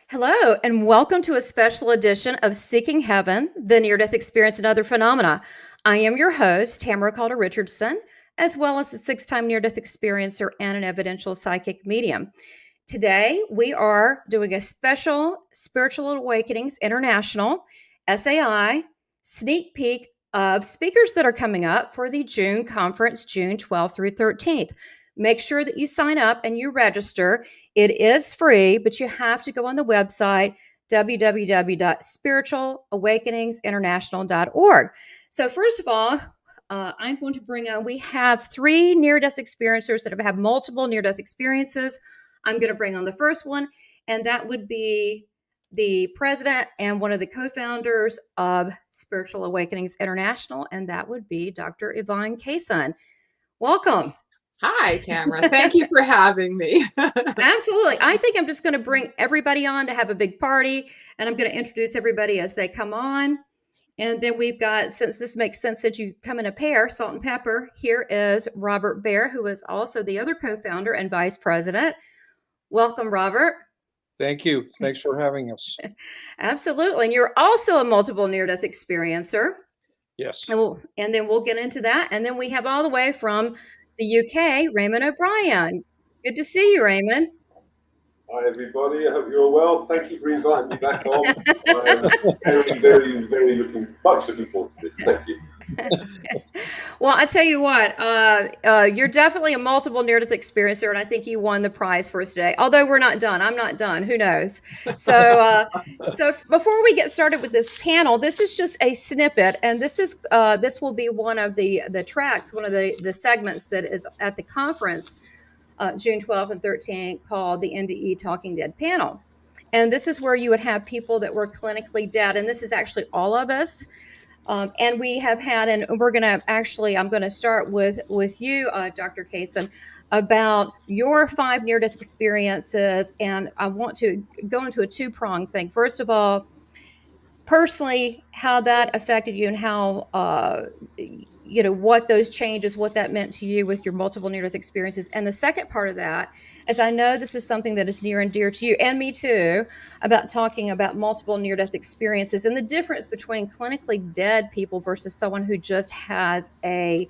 Hello, and welcome to a special edition of Seeking Heaven, the Near-Death Experience and Other Phenomena. I am your host, Tamara Caulder Richardson, as well as a six-time near-death experiencer and an evidential psychic medium. Today, we are doing a special Spiritual Awakenings International, SAI, sneak peek of speakers that are coming up for the June conference, June 12th through 13th. Make sure that you sign up and you register. It is free, but you have to go on the website, www.spiritualawakeningsinternational.org. So first of all, I'm going to bring on, we have three near-death experiencers that have had multiple near-death experiences. I'm going to bring on the first one, and that would be the president and one of the co-founders of Spiritual Awakenings International, and that would be Dr. Yvonne Kason. Welcome. Hi, Tamara. Thank you for having me. Absolutely. I think I'm just going to bring everybody on to have a big party, and I'm going to introduce everybody as they come on. And then we've got, since this makes sense that you come in a pair, Salt and Pepper, here is Robert Bear, who is also the other co-founder and vice president. Welcome, Robert. Thank you. Thanks for having us. Absolutely. And you're also a multiple near-death experiencer. Yes. And then we'll get into that. And then we have all the way from the UK, Raymond O'Brien. Good to see you, Raymond. Hi, everybody. I hope you're all well. Thank you for inviting me back on. I'm very looking forward to this. Thank you. Well, I tell you what, you're definitely a multiple near-death experiencer, and I think you won the prize for us today. Although we're not done. I'm not done. Who knows? So before we get started with this panel, this is just a snippet, and this will be one of the tracks, one of the segments that is at the conference, June 12th and 13th, called the NDE Talking Dead panel. And this is where you would have people that were clinically dead. And this is actually all of us. And we have had, and we're going to actually, I'm going to start with you, Dr. Kason, about your 5 near-death experiences. And I want to go into a two-pronged thing. First of all, personally, how that affected you and how, what those changes, what that meant to you with your multiple near-death experiences. And the second part of that, as I know this is something that is near and dear to you and me too, about talking about multiple near-death experiences and the difference between clinically dead people versus someone who just has a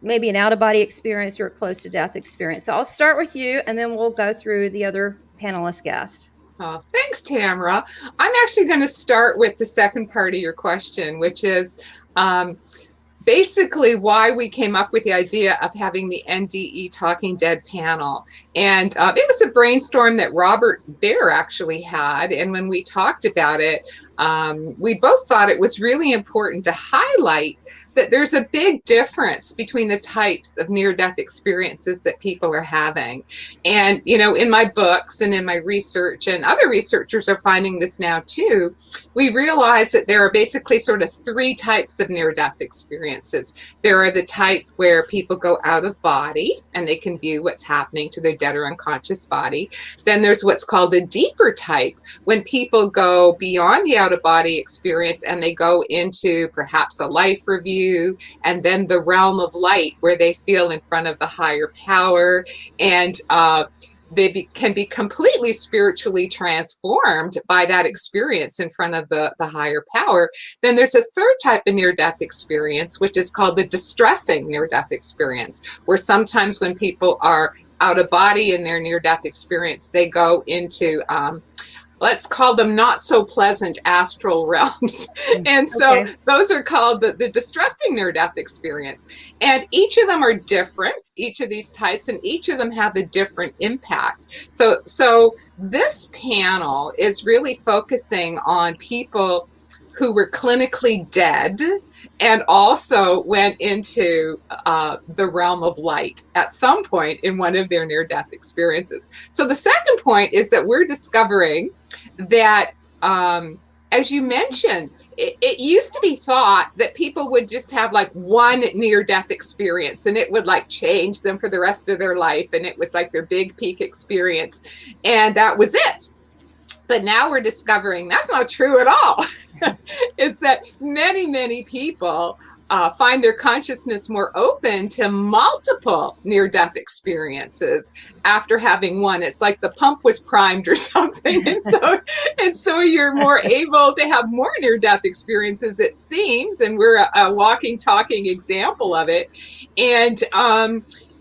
maybe an out-of-body experience or a close-to-death experience. So I'll start with you, and then we'll go through the other panelist guests. Oh, thanks, Tamara. I'm actually going to start with the second part of your question, which is basically why we came up with the idea of having the NDE Talking Dead panel. And it was a brainstorm that Robert Bear actually had. And when we talked about it, we both thought it was really important to highlight that there's a big difference between the types of near-death experiences that people are having. And, in my books and in my research, and other researchers are finding this now too, we realize that there are basically sort of 3 types of near-death experiences. There are the type where people go out of body and they can view what's happening to their dead or unconscious body. Then there's what's called the deeper type, when people go beyond the out-of-body experience and they go into perhaps a life review, and then the realm of light, where they feel in front of the higher power, and they can be completely spiritually transformed by that experience in front of the higher power. Then there's a third type of near-death experience, which is called the distressing near-death experience, where sometimes when people are out of body in their near-death experience, they go into let's call them not so pleasant astral realms. And so those are called the distressing near-death experience. And each of them are different, each of these types, and each of them have a different impact. So this panel is really focusing on people who were clinically dead and also went into the realm of light at some point in one of their near-death experiences. So the second point is that we're discovering that, as you mentioned, it used to be thought that people would just have like one near-death experience and it would like change them for the rest of their life. And it was like their big peak experience. And that was it. But now we're discovering that's not true at all. Is that many people find their consciousness more open to multiple near-death experiences after having one. It's like the pump was primed or something, and so you're more able to have more near-death experiences, it seems, and we're a walking, talking example of it.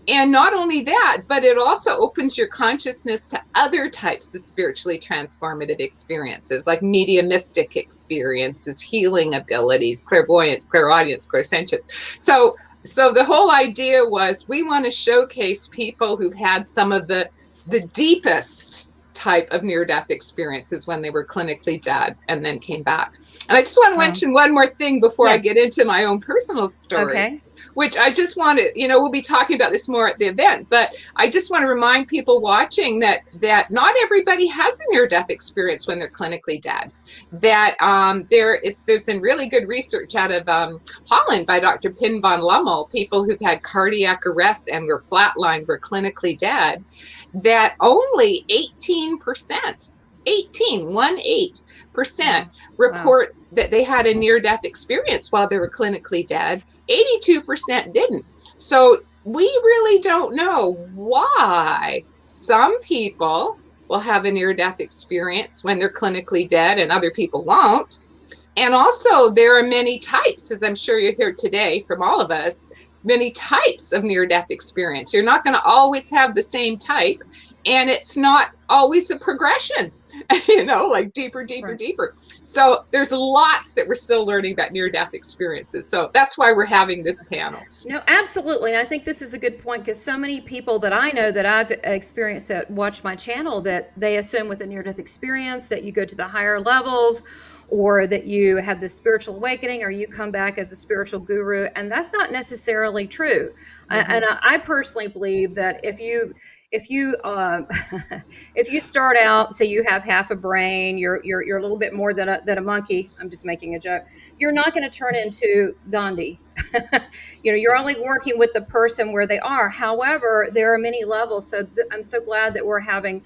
And not only that, but it also opens your consciousness to other types of spiritually transformative experiences, like mediumistic experiences, healing abilities, clairvoyance, clairaudience, clairsentience. So the whole idea was we want to showcase people who've had some of the deepest type of near-death experiences when they were clinically dead and then came back. And I just want to mention one more thing before I get into my own personal story, which I just want to, we'll be talking about this more at the event, but I just want to remind people watching that not everybody has a near-death experience when they're clinically dead. That there's been really good research out of Holland by Dr. Pim van Lommel, people who've had cardiac arrest and were flatlined, were clinically dead, that only 18%, 18% report that they had a near-death experience while they were clinically dead. 82% didn't. So we really don't know why some people will have a near-death experience when they're clinically dead and other people won't. And also there are many types, as I'm sure you'll hear today from all of us, many types of near-death experience. You're not going to always have the same type, and it's not always a progression, like deeper, deeper. So there's lots that we're still learning about near-death experiences. So that's why we're having this panel. No, absolutely. And I think this is a good point, because so many people that I know that I've experienced that watch my channel, that they assume with a near-death experience that you go to the higher levels, or that you have this spiritual awakening, or you come back as a spiritual guru. And that's not necessarily true. And I personally believe that if you start out, say you have half a brain, you're a little bit more than a monkey. I'm just making a joke. You're not going to turn into Gandhi. You're only working with the person where they are. However, there are many levels. So I'm so glad that we're having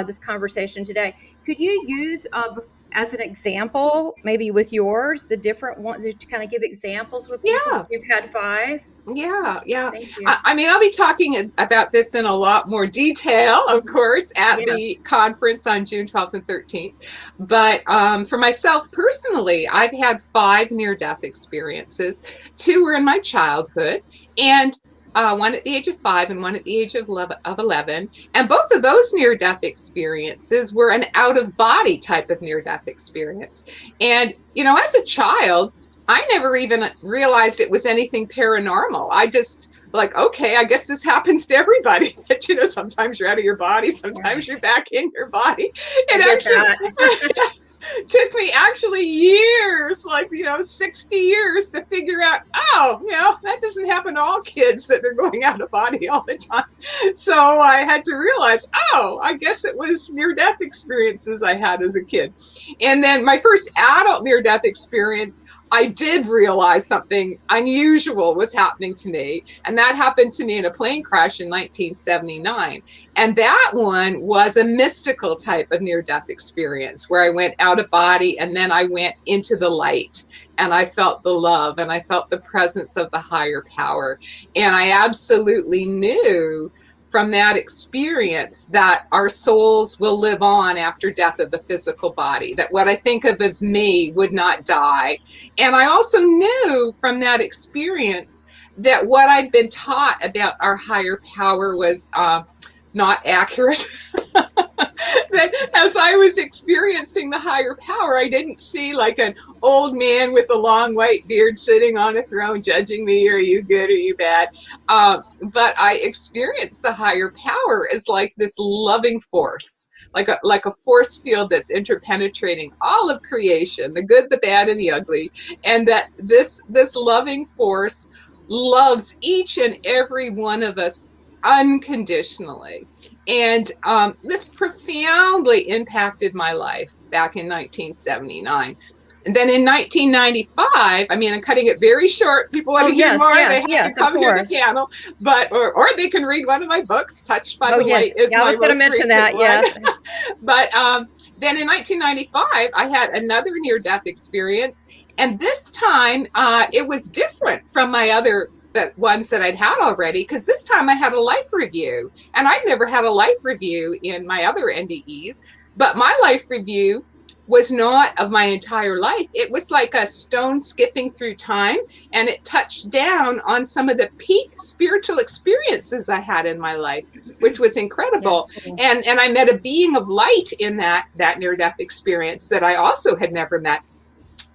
this conversation today. Could you use as an example, maybe with yours, the different ones, to kind of give examples with people? Yeah. You've had 5. Yeah. Thank you. I mean, I'll be talking about this in a lot more detail, of course, at the conference on June 12th and 13th. But for myself personally, I've had 5 near-death experiences. 2 were in my childhood, and one at the age of 5 and one at the age of 11. And both of those near-death experiences were an out-of-body type of near-death experience. And, as a child, I never even realized it was anything paranormal. I just okay, I guess this happens to everybody, that, sometimes you're out of your body, sometimes you're back in your body. It actually took me years, 60 years to figure out, that doesn't happen to all kids, that they're going out of body all the time. So I had to realize, I guess it was near-death experiences I had as a kid. And then my first adult near-death experience, I did realize something unusual was happening to me. And that happened to me in a plane crash in 1979. And that one was a mystical type of near-death experience, where I went out of body and then I went into the light, and I felt the love and I felt the presence of the higher power. And I absolutely knew from that experience that our souls will live on after death of the physical body, that what I think of as me would not die. And I also knew from that experience that what I'd been taught about our higher power was not accurate. That as I was experiencing the higher power, I didn't see an old man with a long white beard sitting on a throne judging me, are you good, are you bad? But I experienced the higher power as this loving force, like a force field that's interpenetrating all of creation, the good, the bad, and the ugly. And that this loving force loves each and every one of us unconditionally. And this profoundly impacted my life back in 1979. And then in 1995, I'm cutting it very short. People want to hear more, they have to come here to the panel. But or they can read one of my books, Touched by the Light is I was going to mention that, yes. But then in 1995, I had another near-death experience. And this time, it was different from my other ones that I'd had already, because this time I had a life review, and I'd never had a life review in my other NDEs. But my life review was not of my entire life. It was like a stone skipping through time, and it touched down on some of the peak spiritual experiences I had in my life, which was incredible. Yeah. And I met a being of light in that near-death experience that I also had never met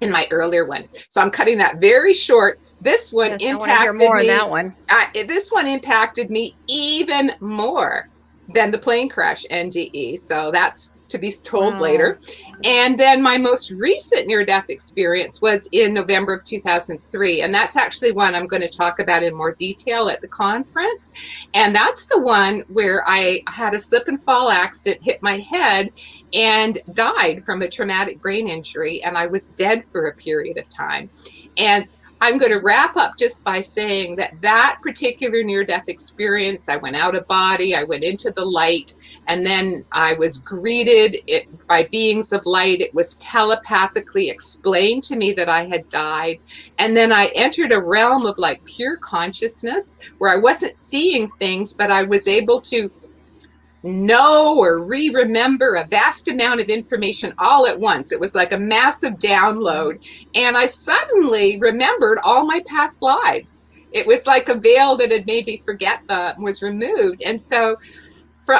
in my earlier ones. So I'm cutting that very short. This one impacted me. On that one. This one impacted me even more than the plane crash NDE. So that's to be told later. And then my most recent near-death experience was in November of 2003. And that's actually one I'm going to talk about in more detail at the conference. And that's the one where I had a slip and fall accident, hit my head, and died from a traumatic brain injury. And I was dead for a period of time. And I'm going to wrap up just by saying that particular near-death experience, I went out of body, I went into the light, and then I was greeted by beings of light. It was telepathically explained to me that I had died. And then I entered a realm of like pure consciousness where I wasn't seeing things, but I was able to know or remember a vast amount of information all at once. It was like a massive download. And I suddenly remembered all my past lives. It was like a veil that had made me forget was removed. And so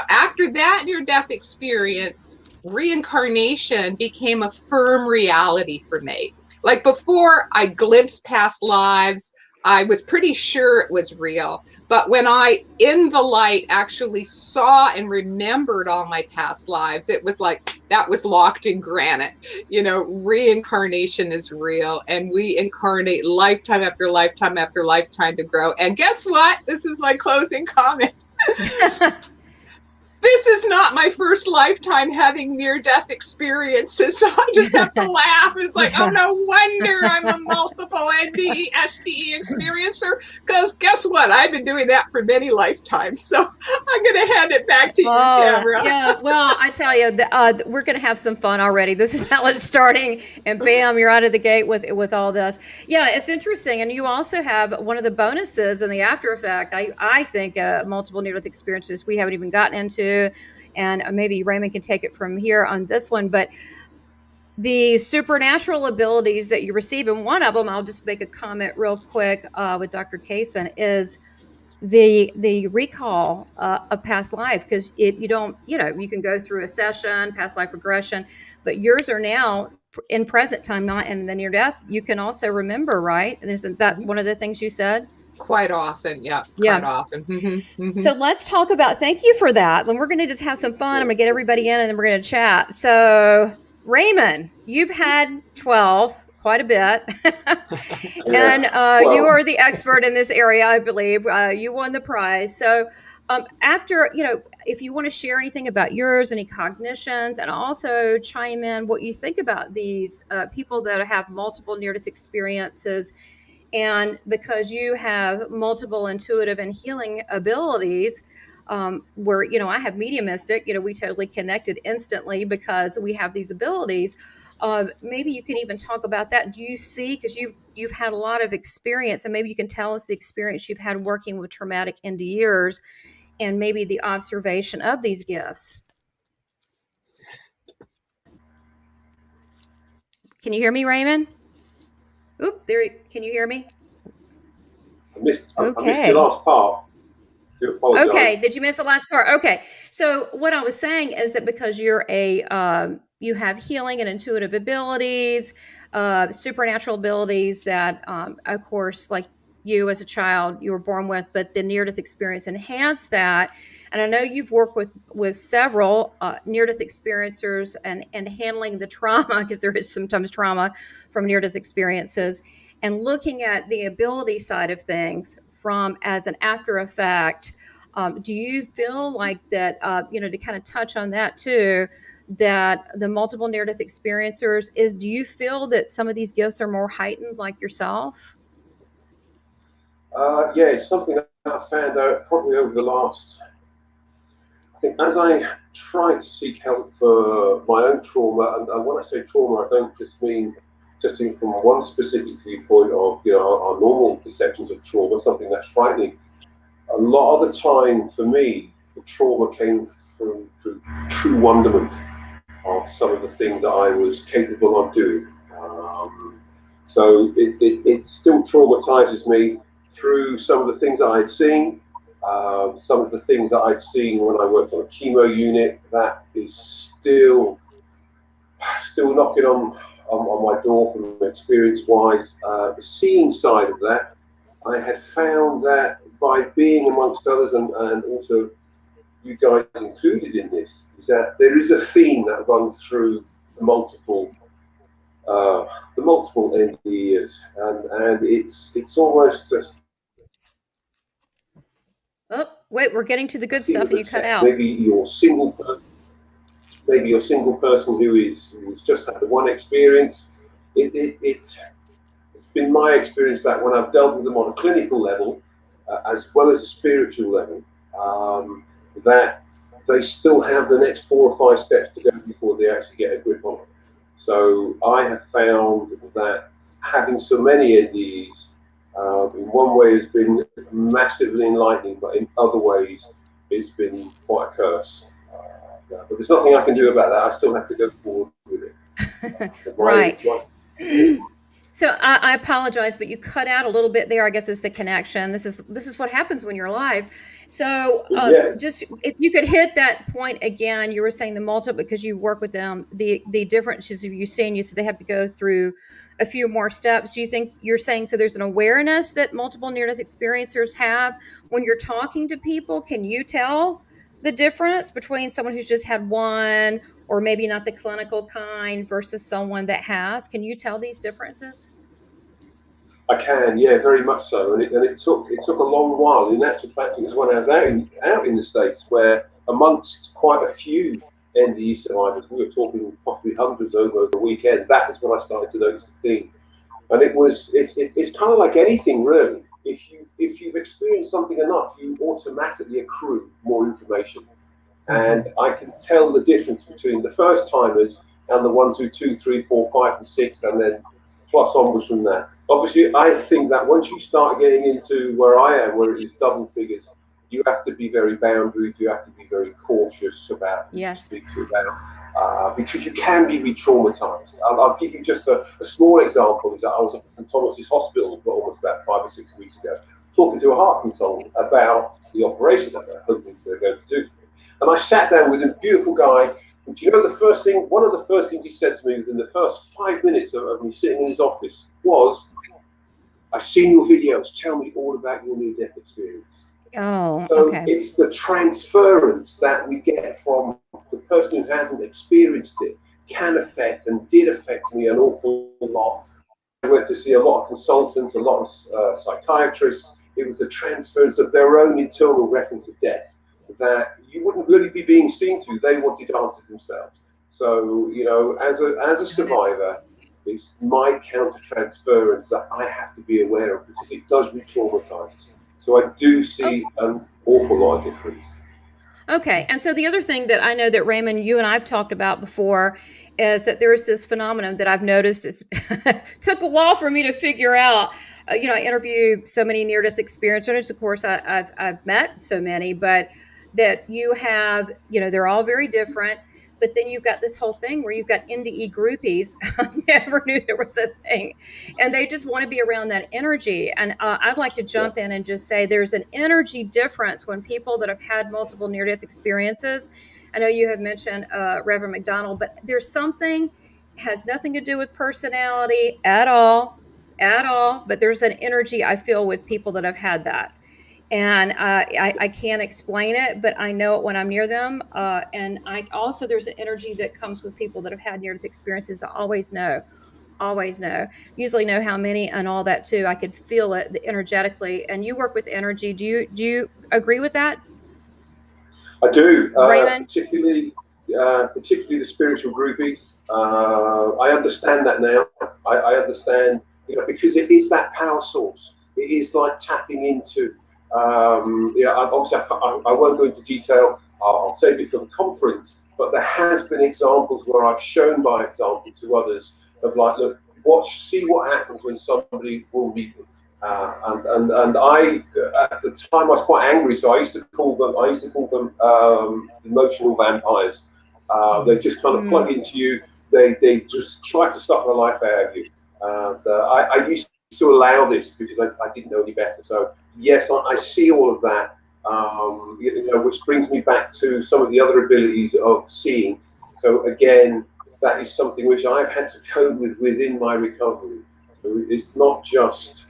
after that near-death experience, reincarnation became a firm reality for me. Like before I glimpsed past lives, I was pretty sure it was real. But when I, in the light, actually saw and remembered all my past lives, it was like that was locked in granite. You know, reincarnation is real, and we incarnate lifetime after lifetime after lifetime to grow. And guess what? This is my closing comment. This is not my first lifetime having near-death experiences, so I just have to laugh. It's like, oh, no wonder I'm a multiple NDE, SDE experiencer, because guess what? I've been doing that for many lifetimes, so I'm going to hand it back to you, Tamara. Yeah, well, I tell you, we're going to have some fun already. This is how it's starting, and bam, you're out of the gate with all this. Yeah, it's interesting, and you also have one of the bonuses and the after effect, I think, multiple near-death experiences we haven't even gotten into, and maybe Raymond can take it from here on this one, but the supernatural abilities that you receive, and one of them, I'll just make a comment real quick with Dr. Kason, is the recall of past life, because you can go through a session, past life regression, but yours are now in present time, not in the near death. You can also remember, right? And isn't that one of the things you said? Quite often, yeah, quite often. So let's talk about, thank you for that. And we're going to just have some fun. I'm going to get everybody in, and then we're going to chat. So Raymond, you've had 12, quite a bit. And you are the expert in this area, I believe. You won the prize. So after, if you want to share anything about yours, any cognitions, and also chime in what you think about these people that have multiple near-death experiences. And because you have multiple intuitive and healing abilities, where, I have mediumistic, we totally connected instantly because we have these abilities. Maybe you can even talk about that. Do you see, because you've had a lot of experience, and maybe you can tell us the experience you've had working with traumatic NDErs and maybe the observation of these gifts. Can you hear me, Raymond? Oop, can you hear me? I missed the last part. Okay, did you miss the last part? Okay, so what I was saying is that because you're you have healing and intuitive abilities, supernatural abilities that, of course, like you as a child, you were born with, but the near-death experience enhanced that. And I know you've worked with several near-death experiencers and handling the trauma, because there is sometimes trauma from near-death experiences, and looking at the ability side of things from as an after effect. Do you feel like that, to kind of touch on that too, that the multiple near-death experiencers do you feel that some of these gifts are more heightened like yourself? Yeah, it's something that I found out probably over the last, I think, as I tried to seek help for my own trauma, and when I say trauma, I don't just mean just in from one specific viewpoint of, you know, our normal perceptions of trauma, something that's frightening. A lot of the time, for me, the trauma came through true wonderment of some of the things that I was capable of doing. So it still traumatizes me through some of the things that I'd seen, some of the things that I'd seen when I worked on a chemo unit. That is still knocking on my door from experience-wise. The seeing side of that, I had found that by being amongst others, and also you guys included in this, is that there is a theme that runs through the multiple NDEs, and it's almost just. Oh, wait, we're getting to the good stuff and you cut out. Maybe you're single person who's just had the one experience. It's been my experience that when I've dealt with them on a clinical level, as well as a spiritual level, that they still have the next 4 or 5 steps to go before they actually get a grip on it. So I have found that having so many NDEs, in one way has been massively enlightening, but in other ways it's been quite a curse. But there's nothing I can do about that. I still have to go forward with it. Right. So I apologize, but you cut out a little bit there. I guess it's the connection. This is what happens when you're live. So yes. Just if you could hit that point again, you were saying the multiple, because you work with them, the differences of you said they have to go through a few more steps. Do you think you're saying, so there's an awareness that multiple near-death experiencers have when you're talking to people? Can you tell the difference between someone who's just had one, or maybe not the clinical kind, versus someone that has? Can you tell these differences? I can, yeah, very much so. And it took a long while. In actual fact, it was when I was out in the States, where amongst quite a few NDE survivors, we were talking possibly hundreds over the weekend. That is when I started to notice the theme. And it's kind of like anything, really. If you've experienced something enough, you automatically accrue more information. And I can tell the difference between the first timers and the ones who 2, 3, 4, 5, and 6, and then plus onwards from that. Obviously, I think that once you start getting into where I am, where it is double figures, you have to be very boundaried. You have to be very cautious about who you speak to about, because you can be re-traumatized. I'll give you just a small example. Is that I was at St. Thomas's Hospital for almost about 5 or 6 weeks ago, talking to a heart consultant about the operation that they're hoping they're going to do. And I sat down with a beautiful guy. And do you know one of the first things he said to me within the first 5 minutes of me sitting in his office was, "I've seen your videos. Tell me all about your near-death experience." Oh, so okay. It's the transference that we get from the person who hasn't experienced it can affect, and did affect me an awful lot. I went to see a lot of consultants, a lot of psychiatrists. It was the transference of their own internal reference of death that you wouldn't really be being seen to. They wanted answers themselves. So, you know, as a survivor, it's my counter-transference that I have to be aware of, because it does re-traumatize. So I do see an awful lot of difference. Okay. And so the other thing that I know that Raymond, you and I've talked about before, is that there's this phenomenon that I've noticed. It's took a while for me to figure out. I interview so many near-death experiencers. Of course, I've met so many, but that you have, they're all very different. But then you've got this whole thing where you've got NDE groupies. I never knew there was a thing. And they just want to be around that energy. And I'd like to jump in and just say there's an energy difference when people that have had multiple near-death experiences. I know you have mentioned Reverend McDonald, but there's something, has nothing to do with personality at all. But there's an energy I feel with people that have had that. And I can't explain it, but I know it when I'm near them. And I also, there's an energy that comes with people that have had near-death experiences. I always know, usually know how many and all that too. I could feel it energetically. And you work with energy. Do you agree with that? I do, Raymond? particularly the spiritual groupies. I understand that now. I understand, because it is that power source. It is like tapping into. Obviously, I won't go into detail. I'll save it for the conference. But there has been examples where I've shown by example to others of, like, look, see what happens when somebody will meet them. And I, at the time, I was quite angry, so I used to call them emotional vampires. They just kind of plug into you. They just try to suck the life out of you. And I used to allow this because I didn't know any better. So yes, I see all of that. Which brings me back to some of the other abilities of seeing. So again, that is something which I've had to cope with within my recovery. So it's not just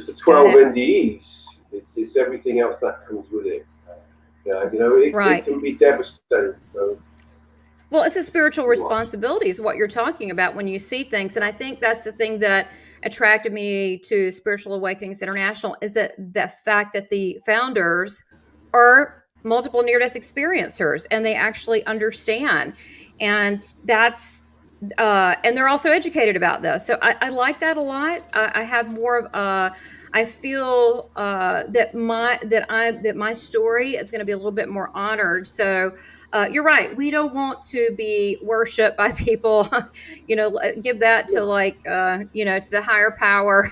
the 12 NDEs. It's everything else that comes with it. It can be devastating. So. Well, it's a spiritual responsibility is what you're talking about when you see things. And I think that's the thing that attracted me to Spiritual Awakenings International is that the fact that the founders are multiple near-death experiencers and they actually understand. And that's and they're also educated about this. So I like that a lot. I have more of I feel that my story is going to be a little bit more honored. So you're right. We don't want to be worshipped by people. Give that to to the higher power.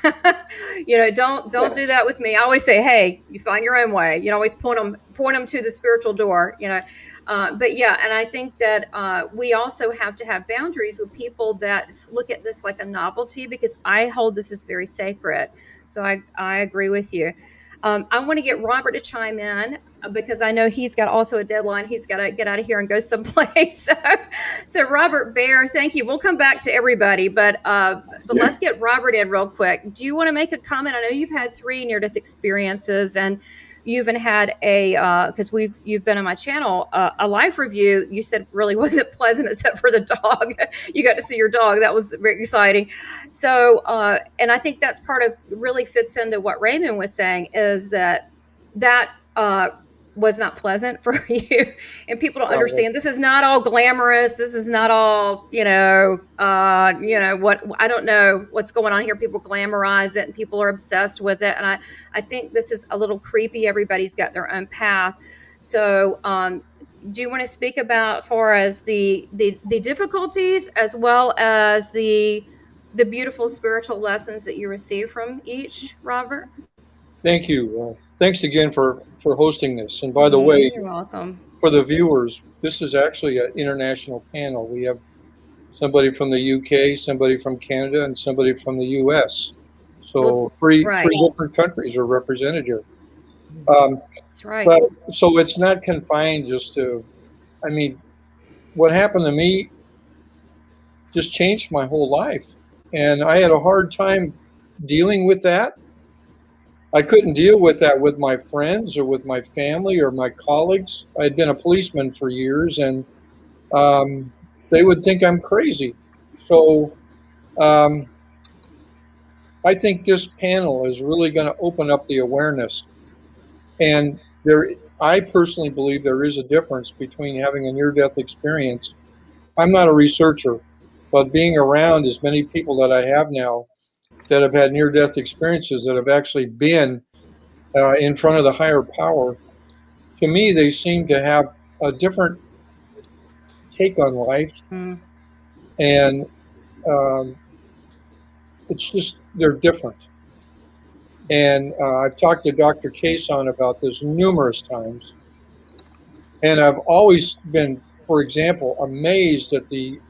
Don't do that with me. I always say, hey, you find your own way. Always point them to the spiritual door. But yeah, and I think that we also have to have boundaries with people that look at this like a novelty, because I hold this as very sacred. So I agree with you. I want to get Robert to chime in because I know he's got also a deadline. He's got to get out of here and go someplace. So Robert Bear, thank you. We'll come back to everybody, but let's get Robert in real quick. Do you want to make a comment? I know you've had 3 near-death experiences, and you even had because you've been on my channel, a life review. You said really wasn't pleasant except for the dog. You got to see your dog. That was very exciting. So, and I think that's part of really fits into what Raymond was saying is that was not pleasant for you, and people don't understand. This is not all glamorous. This is not all, what I don't know what's going on here. People glamorize it and people are obsessed with it. And I think this is a little creepy. Everybody's got their own path. So, do you want to speak about far as the difficulties as well as the beautiful spiritual lessons that you receive from each, Robert? Thank you. Thanks again for hosting this. And by the way, you're welcome. For the viewers, this is actually an international panel. We have somebody from the UK, somebody from Canada, and somebody from the US. So three different countries are represented here. That's right. So it's not confined just to, what happened to me just changed my whole life. And I had a hard time dealing with that. I couldn't deal with that with my friends or with my family or my colleagues. I had been a policeman for years, and they would think I'm crazy. So I think this panel is really going to open up the awareness. And I personally believe there is a difference between having a near-death experience. I'm not a researcher, but being around as many people that I have now that have had near-death experiences that have actually been in front of the higher power, to me, they seem to have a different take on life. And it's just, they're different. And I've talked to Dr. Kason about this numerous times. And I've always been, for example, amazed at during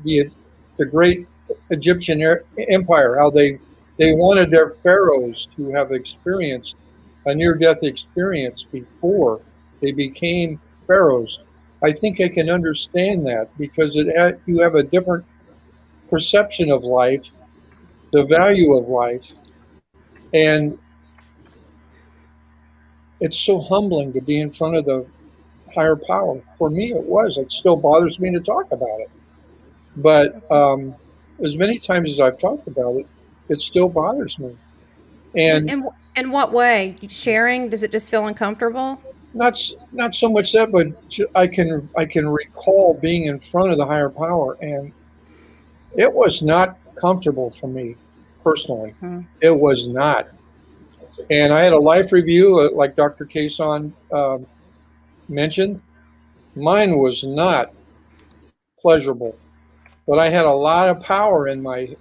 the great Egyptian Empire, how they wanted their pharaohs to have experienced a near-death experience before they became pharaohs. I think I can understand that because you have a different perception of life, the value of life, and it's so humbling to be in front of the higher power. For me, it was. It still bothers me to talk about it. But as many times as I've talked about it, it still bothers me. And in what way? Sharing? Does it just feel uncomfortable? Not so much that, but I can recall being in front of the higher power, and it was not comfortable for me personally. It was not. And I had a life review, like Dr. Kason mentioned. Mine was not pleasurable. but I had a lot of power in my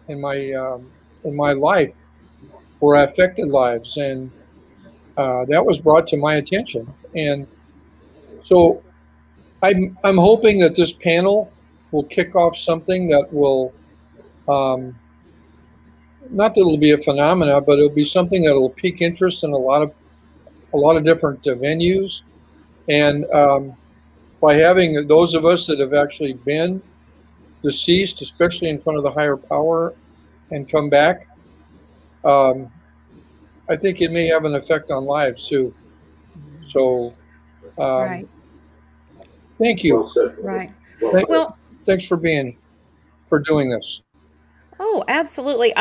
life where I affected lives, and that was brought to my attention. And so I'm hoping that this panel will kick off something that will, not that it'll be a phenomena, but it'll be something that will pique interest in a lot of different venues. And by having those of us that have actually been deceased, especially in front of the higher power, and come back, I think it may have an effect on lives too. So, Right. thank you. Well said. Right. Well, thanks for doing this. Oh, absolutely.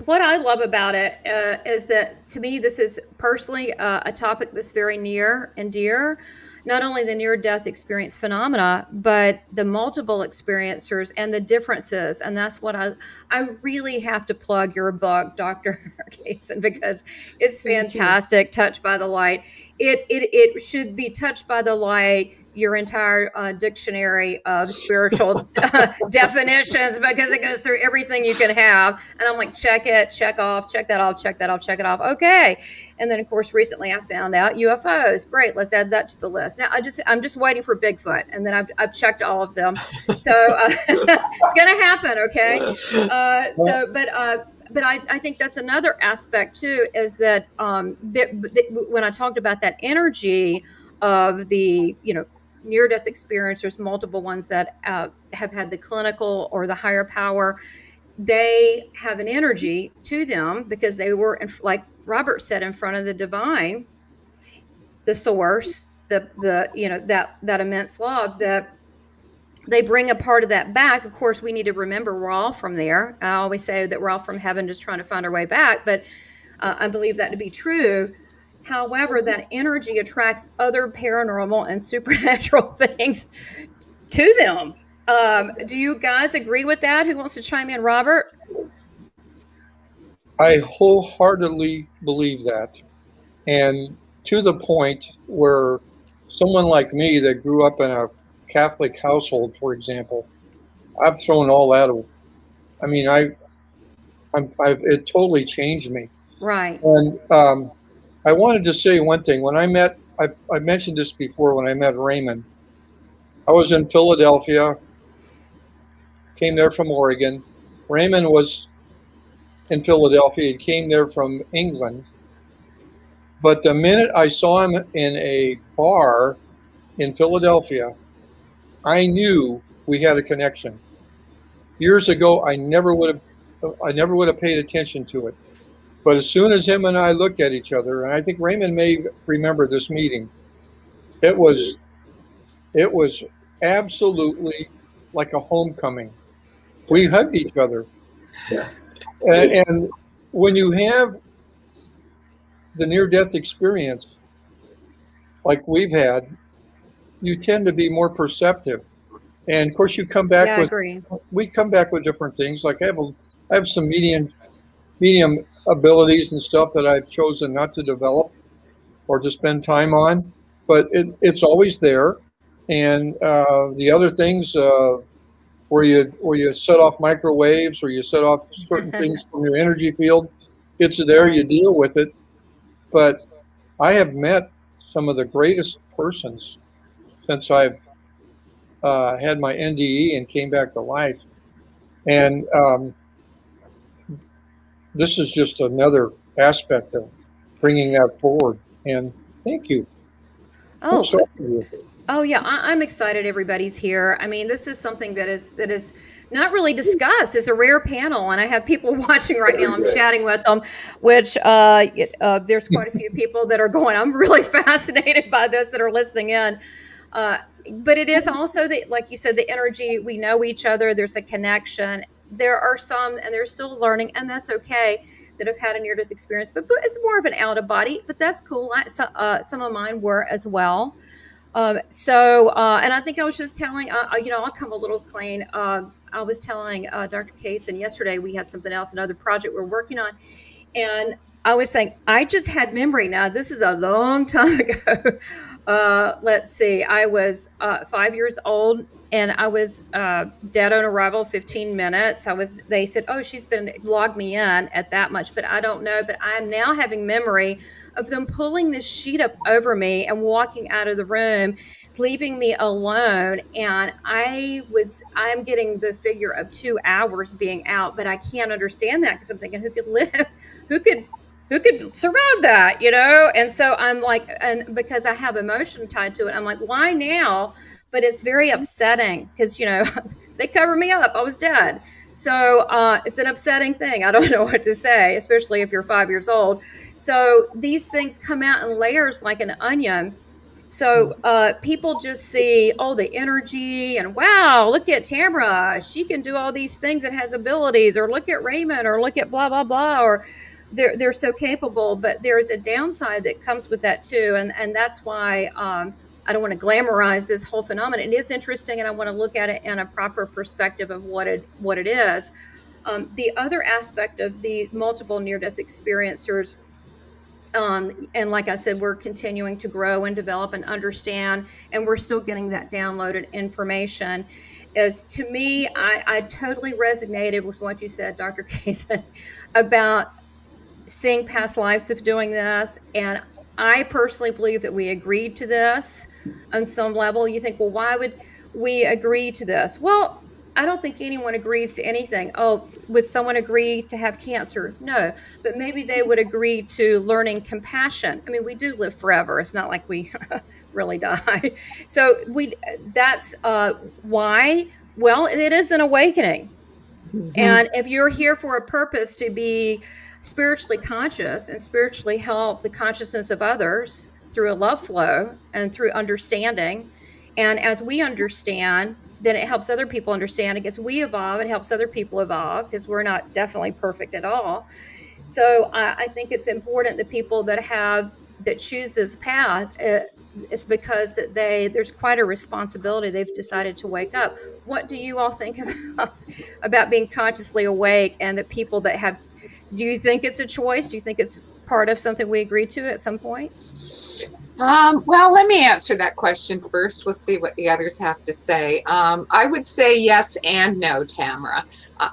What I love about it is that, to me, this is personally a topic that's very near and dear. Not only the near-death experience phenomena, but the multiple experiencers and the differences. And that's what I really have to plug your book, Dr. Kason, because it's fantastic. Touched by the Light. It should be Touched by the Light, your entire dictionary of spiritual definitions, because it goes through everything you can have. And I'm like, check it, check off, check that off, check that off, check it off. Okay. And then, of course, recently I found out UFOs. Great. Let's add that to the list. Now I'm just waiting for Bigfoot. And then I've checked all of them. So it's going to happen. Okay. But I think that's another aspect too, is that when I talked about that energy of the, near-death experiencers, multiple ones that have had the clinical or the higher power, they have an energy to them because they were, like Robert said, in front of the divine, the source, that immense love, that they bring a part of that back. Of course, we need to remember we're all from there. I always say that we're all from heaven just trying to find our way back, but I believe that to be true. However, that energy attracts other paranormal and supernatural things to them. Do you guys agree with that? Who wants to chime in? Robert? I wholeheartedly believe that. And to the point where someone like me that grew up in a Catholic household, for example, I've thrown all that away. I mean, it totally changed me. Right. And I wanted to say one thing. When I mentioned this before, when I met Raymond, I was in Philadelphia, came there from Oregon. Raymond was in Philadelphia. He came there from England. But the minute I saw him in a bar in Philadelphia, I knew we had a connection. Years ago, I never would have paid attention to it. But as soon as him and I looked at each other, and I think Raymond may remember this meeting, it was absolutely like a homecoming. We hugged each other. Yeah. And when you have the near-death experience like we've had, you tend to be more perceptive. And of course, you come back we come back with different things. Like I have some medium abilities and stuff that I've chosen not to develop or to spend time on, but it's always there. And the other things where you set off microwaves or you set off certain things from your energy field, it's there, you deal with it. But I have met some of the greatest persons since I've had my NDE and came back to life. And this is just another aspect of bringing that forward. And thank you. Oh yeah, I'm excited everybody's here. I mean, this is something that is not really discussed. It's a rare panel, and I have people watching right now. I'm chatting with them, which there's quite a few people that are going, I'm really fascinated by this, that are listening in. But it is also, like you said, the energy. We know each other. There's a connection. There are some, and they're still learning, and that's okay, that have had a near-death experience. But it's more of an out-of-body, but that's cool. Some of mine were as well. And I think I was just telling, I'll come a little clean. I was telling Dr. Kason yesterday, we had something else, another project we're working on. And I was saying, I just had memory. Now, this is a long time ago. Let's see, I was 5 years old. and I was dead on arrival, 15 minutes. They said, oh, logged me in at that much, but I don't know. But I'm now having memory of them pulling this sheet up over me and walking out of the room, leaving me alone. And I'm getting the figure of 2 hours being out, but I can't understand that because I'm thinking, who could survive that, And so I'm like, and because I have emotion tied to it, I'm like, why now? But it's very upsetting because, they covered me up. I was dead. So it's an upsetting thing. I don't know what to say, especially if you're 5 years old. So these things come out in layers like an onion. So people just see, the energy and wow, look at Tamara. She can do all these things and has abilities, or look at Raymond, or look at blah, blah, blah, or they're so capable. But there's a downside that comes with that too. And that's why I don't want to glamorize this whole phenomenon. It is interesting, and I want to look at it in a proper perspective of what it is. The other aspect of the multiple near-death experiencers, and like I said, we're continuing to grow and develop and understand, and we're still getting that downloaded information. Is, to me, I totally resonated with what you said, Dr. Kason, about seeing past lives of doing this. And I personally believe that we agreed to this on some level. You think, well, why would we agree to this? Well, I don't think anyone agrees to anything. Oh, would someone agree to have cancer? No, but maybe they would agree to learning compassion. I mean, we do live forever. It's not like we really die. So that's why. Well, it is an awakening. Mm-hmm. And if you're here for a purpose to be spiritually conscious and spiritually help the consciousness of others through a love flow and through understanding, and as we understand, then it helps other people understand. I guess we evolve, it helps other people evolve, because we're not definitely perfect at all. So I think it's important that people that choose this path, it's because that there's quite a responsibility. They've decided to wake up. What do you all think about being consciously awake, and the people that have? Do you think it's a choice? Do you think it's part of something we agreed to at some point? Well, let me answer that question first. We'll see what the others have to say. I would say yes and no, Tamara.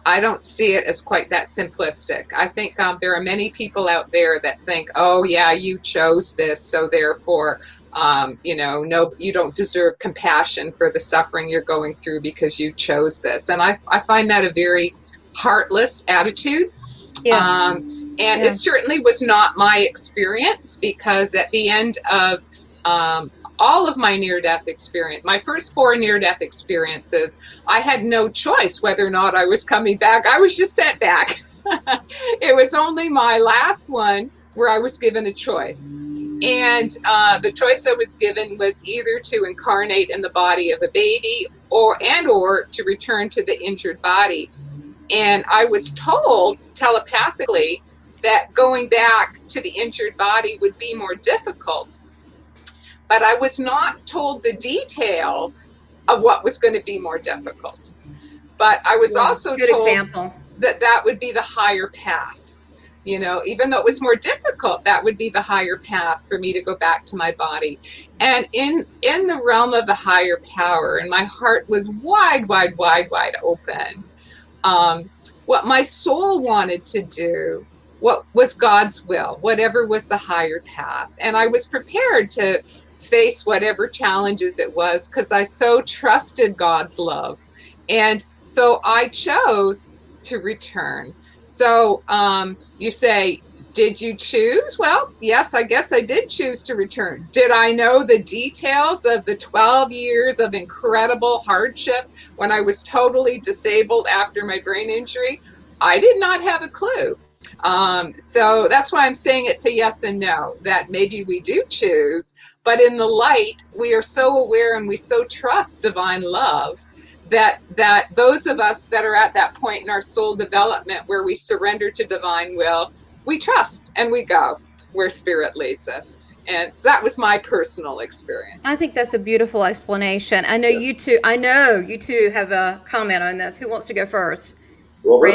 I don't see it as quite that simplistic. I think there are many people out there that think, oh, yeah, you chose this, so therefore, no, you don't deserve compassion for the suffering you're going through because you chose this. And I find that a very heartless attitude. Yeah. It certainly was not my experience, because at the end of all of my near-death experience, my first 4 near-death experiences, I had no choice whether or not I was coming back. I was just sent back. It was only my last one where I was given a choice. And the choice I was given was either to incarnate in the body of a baby or to return to the injured body. And I was told telepathically that going back to the injured body would be more difficult. But I was not told the details of what was going to be more difficult. But I was also told that would be the higher path. Even though it was more difficult, that would be the higher path for me to go back to my body. And in the realm of the higher power, and my heart was wide open. What my soul wanted to do, what was God's will, whatever was the higher path. And I was prepared to face whatever challenges it was, because I so trusted God's love. And so I chose to return. So you say, did you choose? Well, yes, I guess I did choose to return. Did I know the details of the 12 years of incredible hardship when I was totally disabled after my brain injury? I did not have a clue. So that's why I'm saying it's a yes and no, that maybe we do choose, but in the light, we are so aware and we so trust divine love that those of us that are at that point in our soul development where we surrender to divine will, we trust and we go where spirit leads us. And so that was my personal experience. I think that's a beautiful explanation. I know you two have a comment on this. Who wants to go first? Robert?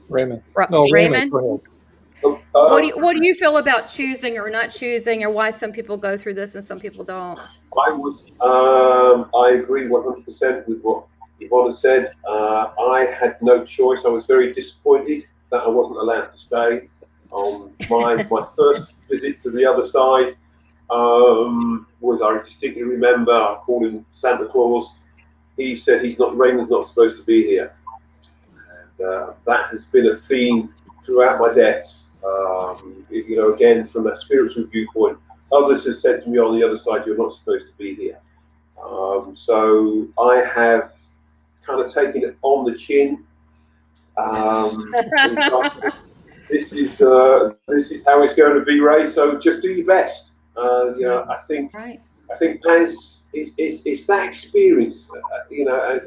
Raymond? Raymond. Raymond? Go ahead. What do you feel about choosing or not choosing, or why some people go through this and some people don't? I agree 100% with what Yvonne said. I had no choice. I was very disappointed that I wasn't allowed to stay. My first visit to the other side was, I distinctly remember, I called him Santa Claus. He said Raymond's not supposed to be here. And that has been a theme throughout my deaths. Again, from a spiritual viewpoint, others have said to me on the other side, you're not supposed to be here. So I have kind of taken it on the chin. This is how it's going to be, Ray. So just do your best. I think as it's that experience.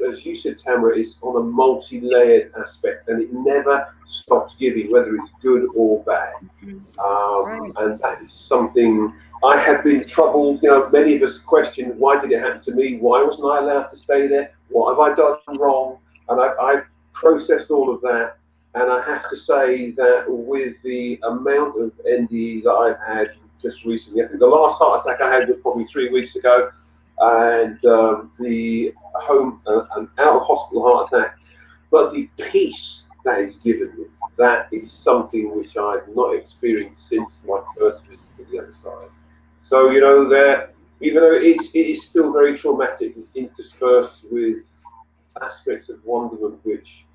As you said, Tamara, it's on a multi-layered aspect, and it never stops giving, whether it's good or bad. And that is something I have been troubled. Many of us question, why did it happen to me? Why wasn't I allowed to stay there? What have I done wrong? And I've processed all of that. And I have to say that with the amount of NDEs that I've had just recently, I think the last heart attack I had was probably 3 weeks ago, and the home an out of hospital heart attack. But the peace that is given me, that is something which I've not experienced since my first visit to the other side. So even though it is still very traumatic, it's interspersed with aspects of wonderment, which.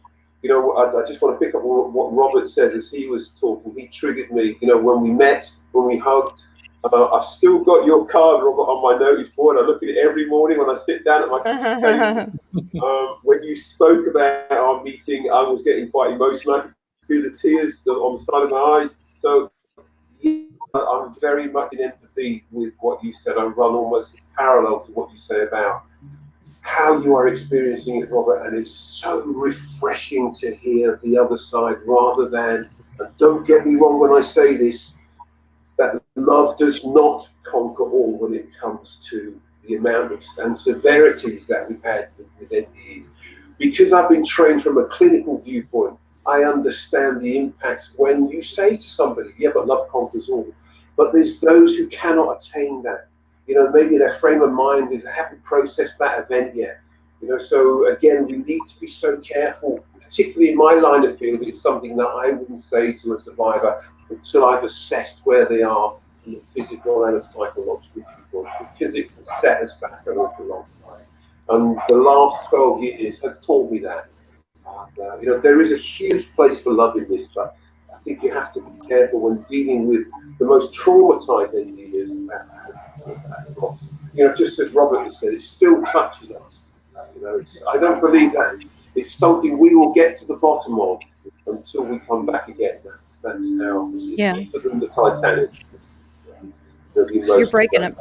I just want to pick up on what Robert said as he was talking. He triggered me. When we met, when we hugged, I've still got your card, Robert, on my notice board. I look at it every morning when I sit down at my table. When you spoke about our meeting, I was getting quite emotional. I could feel the tears on the side of my eyes. So I'm very much in empathy with what you said. I run almost parallel to what you say about how you are experiencing it, Robert, and it's so refreshing to hear the other side rather than, and don't get me wrong when I say this, that love does not conquer all when it comes to the amount of and severities that we've had with NDEs. Because I've been trained from a clinical viewpoint, I understand the impacts when you say to somebody, yeah, but love conquers all. But there's those who cannot attain that. Maybe their frame of mind is they haven't processed that event yet. So again, we need to be so careful, particularly in my line of field. It's something that I wouldn't say to a survivor until I've assessed where they are in the physical and a psychological viewpoint, because it can set us back an awful long time. And the last 12 years have taught me that. There is a huge place for love in this, but I think you have to be careful when dealing with the most traumatized NDEs about just as Robert has said, it still touches us. I don't believe that it's something we will get to the bottom of until we come back again. That's how. Yeah. Deeper than the Titanic. You're breaking up.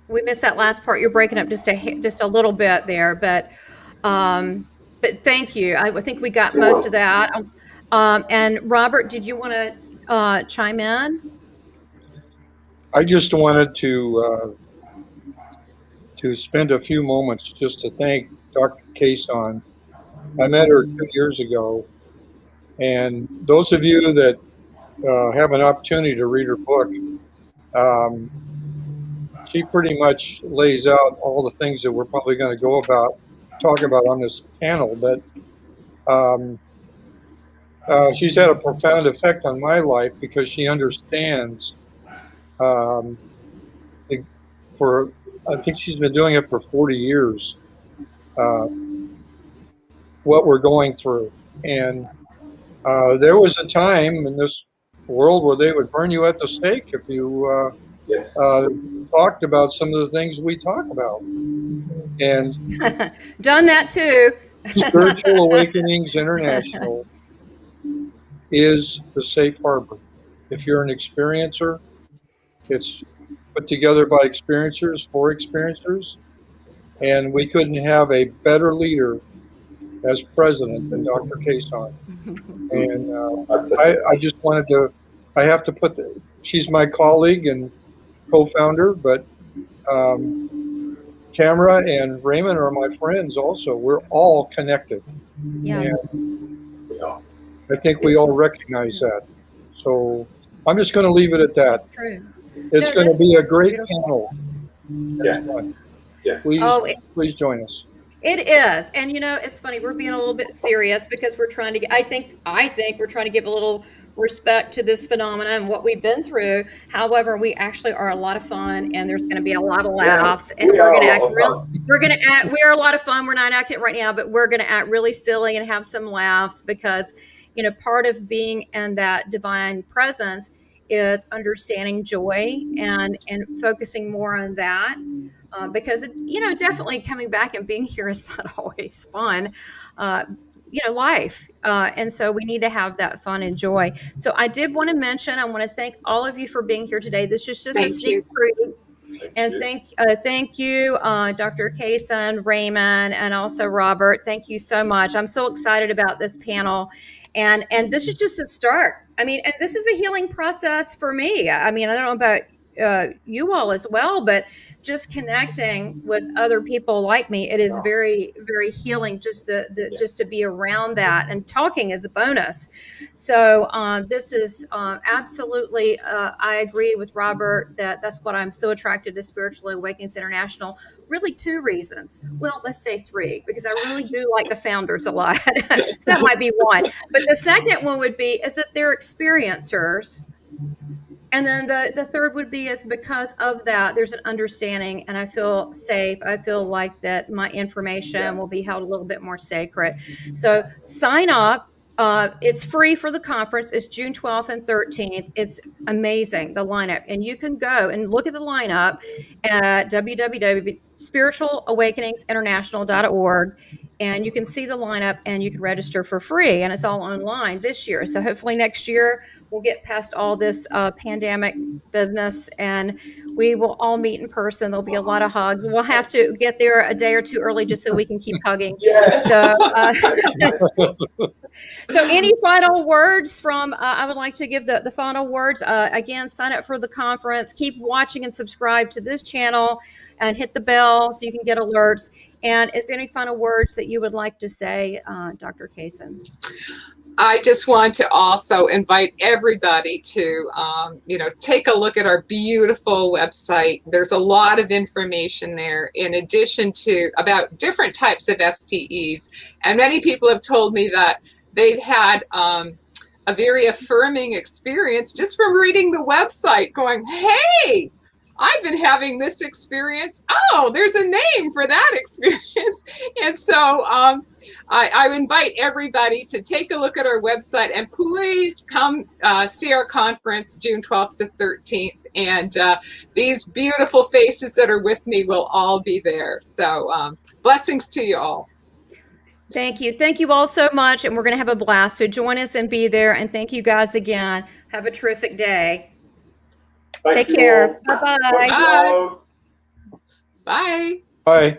We missed that last part. You're breaking up just a little bit there, but thank you. I think we got most of that. And Robert, did you want to chime in? I just wanted to spend a few moments just to thank Dr. Kason. I met her 2 years ago, and those of you that have an opportunity to read her book, she pretty much lays out all the things that we're probably going to talk about on this panel. But she's had a profound effect on my life because she understands. I think she's been doing it for 40 years, what we're going through. And there was a time in this world where they would burn you at the stake if you talked about some of the things we talk about. And done that too. Spiritual Awakenings International is the safe harbor. If you're an experiencer, it's put together by experiencers for experiencers, and we couldn't have a better leader as president than Dr. Kason. And I just wanted to, I have to put she's my colleague and co-founder, but Tamara and Raymond are my friends also. We're all connected. Yeah. I think we all recognize that. So I'm just going to leave it at that. That's true. It's No, going to that's be a great beautiful. panel. Yeah. Yeah. Please join us. It is. And you know, it's funny, we're being a little bit serious because we're trying to get, I think we're trying to give a little respect to this phenomenon and what we've been through. However, we actually are a lot of fun, and there's going to be a lot of laughs, and we're going to act we're a lot of fun. We're not acting right now, but we're going to act really silly and have some laughs because, you know, part of being in that divine presence is understanding joy and focusing more on that. Because it, you know, definitely coming back and being here is not always fun, you know, life. And so we need to have that fun and joy. So I did want to mention, I want to thank all of you for being here today. This is just a sneak preview. And thank you, Dr. Kason, Raymond, and also Robert. Thank you so much. I'm so excited about this panel. And this is just the start. I mean, and this is a healing process for me. I mean, I don't know about you all as well, but just connecting with other people like me, it is very, very healing just just to be around that, and talking is a bonus. So this is absolutely, I agree with Robert that that's what I'm so attracted to Spiritual Awakenings International. Really 2 reasons. Well, let's say 3, because I really do like the founders a lot. So that might be one. But the second one would be is that they're experiencers. And then the third would be is because of that, there's an understanding, and I feel safe. I feel like that my information will be held a little bit more sacred. So sign up. It's free for the conference. It's June 12th and 13th. It's amazing, the lineup. And you can go and look at the lineup at www.spiritualawakeningsinternational.org. And you can see the lineup, and you can register for free, and it's all online this year. So hopefully next year we'll get past all this pandemic business, and we will all meet in person. There'll be a lot of hugs. We'll have to get there a day or 2 early just so we can keep hugging. So, so any final words from, I would like to give the final words. Again, sign up for the conference. Keep watching and subscribe to this channel, and hit the bell so you can get alerts. And is there any final words that you would like to say, Dr. Kason? I just want to also invite everybody to, you know, take a look at our beautiful website. There's a lot of information there in addition to about different types of STEs. And many people have told me that they've had a very affirming experience just from reading the website, going, hey, I've been having this experience. Oh, there's a name for that experience. And so I invite everybody to take a look at our website, and please come see our conference June 12th to 13th. And these beautiful faces that are with me will all be there. So blessings to you all. Thank you. Thank you all so much. And we're going to have a blast. So join us and be there. And thank you guys again. Have a terrific day. Take care. Bye-bye. Bye. Bye. Bye.